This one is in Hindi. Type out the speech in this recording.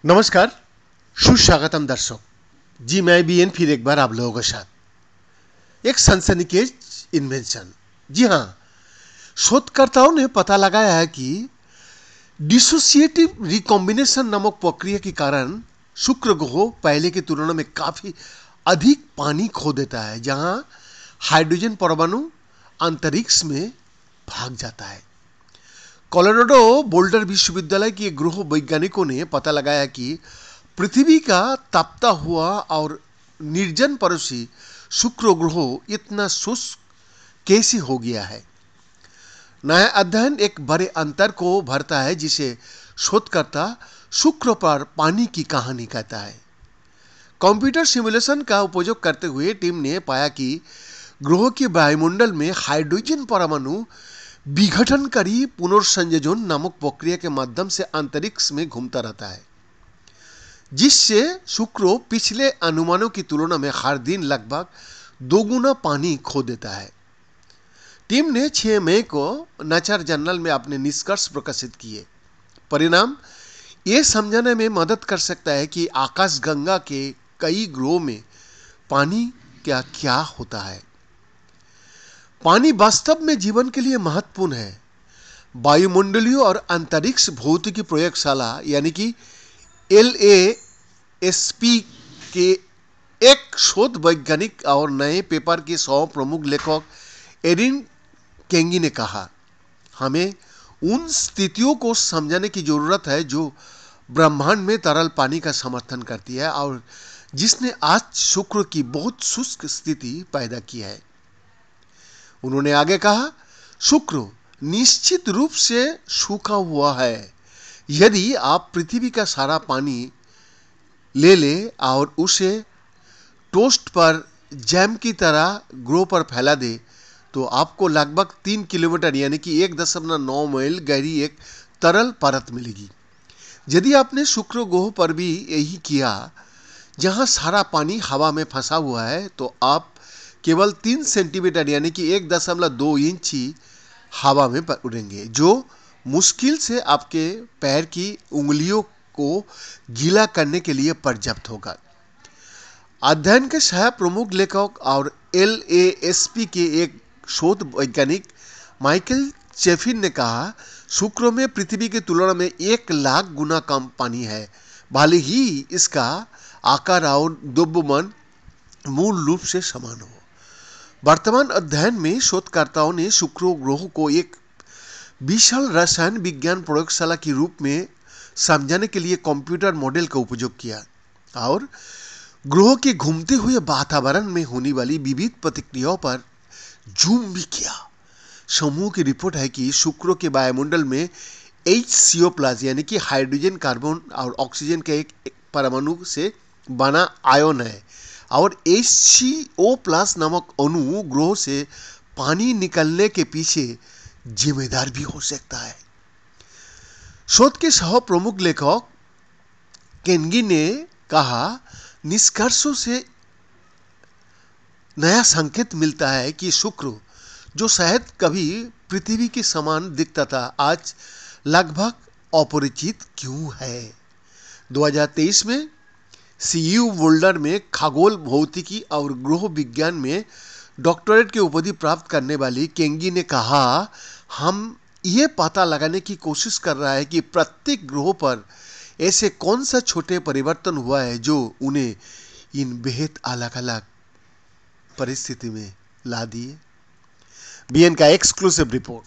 नमस्कार, सुस्वागतम दर्शक जी। मैं बीएन फिर एक बार आप लोगों के साथ एक सनसनीखेज इन्वेंशन। जी हाँ, शोधकर्ताओं ने पता लगाया है कि डिसोसिएटिव रिकॉम्बिनेशन नामक प्रक्रिया के कारण शुक्र ग्रह पहले की तुलना में काफी अधिक पानी खो देता है, जहां हाइड्रोजन परमाणु अंतरिक्ष में भाग जाता है। कोलोराडो बोल्डर विश्वविद्यालय के ग्रह वैज्ञानिकों ने पता लगाया कि पृथ्वी का तापता हुआ और निर्जन पड़ोसी शुक्र ग्रह इतना शुष्क कैसे हो गया है। नया अध्ययन एक बड़े अंतर को भरता है, जिसे शोधकर्ता शुक्र पर पानी की कहानी कहता है। कंप्यूटर सिमुलेशन का उपयोग करते हुए टीम ने पाया कि ग्रह के वायुमंडल में हाइड्रोजन परमाणु विघटनकारी पुनर्संयोजन नामक प्रक्रिया के माध्यम से अंतरिक्ष में घूमता रहता है, जिससे शुक्र पिछले अनुमानों की तुलना में हर दिन लगभग दोगुना पानी खो देता है। टीम ने 6 मई को नेचर जर्नल में अपने निष्कर्ष प्रकाशित किए। परिणाम ये समझाने में मदद कर सकता है कि आकाशगंगा के कई ग्रहों में पानी क्या होता है। पानी वास्तव में जीवन के लिए महत्वपूर्ण है। वायुमंडलीय और अंतरिक्ष भौतिकी प्रयोगशाला यानी कि LASP के एक शोध वैज्ञानिक और नए पेपर के 100 प्रमुख लेखक एरिन केंगी ने कहा, हमें उन स्थितियों को समझने की जरूरत है जो ब्रह्मांड में तरल पानी का समर्थन करती है और जिसने आज शुक्र की बहुत शुष्क स्थिति पैदा की है। उन्होंने आगे कहा, शुक्र निश्चित रूप से सूखा हुआ है। यदि आप पृथ्वी का सारा पानी ले ले और उसे टोस्ट पर जैम की तरह ग्रह पर फैला दे, तो आपको लगभग 3 किलोमीटर यानी कि 1.9 मील गहरी एक तरल परत मिलेगी। यदि आपने शुक्र ग्रह पर भी यही किया, जहां सारा पानी हवा में फंसा हुआ है, तो आप केवल 3 सेंटीमीटर यानी कि 1.2 इंची हवा में उड़ेंगे, जो मुश्किल से आपके पैर की उंगलियों को गीला करने के लिए पर्याप्त होगा। अध्ययन के सह प्रमुख लेखक और LASP के एक शोध वैज्ञानिक माइकल चेफिन ने कहा, शुक्र में पृथ्वी की तुलना में 1 लाख गुना कम पानी है, भले ही इसका आकार और द्रव्यमान मूल रूप से समान हो। वर्तमान अध्ययन में शोधकर्ताओं ने शुक्र ग्रह को एक विशाल रसायन विज्ञान प्रयोगशाला के रूप में समझाने के लिए कंप्यूटर मॉडल का उपयोग किया और ग्रह के घूमते हुए वातावरण में होने वाली विविध प्रतिक्रियाओं पर जूम भी किया। समूह की रिपोर्ट है कि शुक्र के वायुमंडल में HCO+ यानी कि हाइड्रोजन, कार्बन और ऑक्सीजन के एक परमाणु से बना आयन है और HCO+ नामक अणु ग्रह से पानी निकलने के पीछे जिम्मेदार भी हो सकता है। शोध के सह प्रमुख लेखक केंगी ने कहा, निष्कर्षों से नया संकेत मिलता है कि शुक्र, जो शायद कभी पृथ्वी के समान दिखता था, आज लगभग अपरिचित क्यों है। 2023 में CU बोल्डर में खगोल भौतिकी और ग्रह विज्ञान में डॉक्टरेट की उपाधि प्राप्त करने वाली केंगी ने कहा, हम ये पता लगाने की कोशिश कर रहा है कि प्रत्येक ग्रह पर ऐसे कौन सा छोटे परिवर्तन हुआ है जो उन्हें इन बेहद अलग अलग परिस्थिति में ला दिए। BN का एक्सक्लूसिव रिपोर्ट।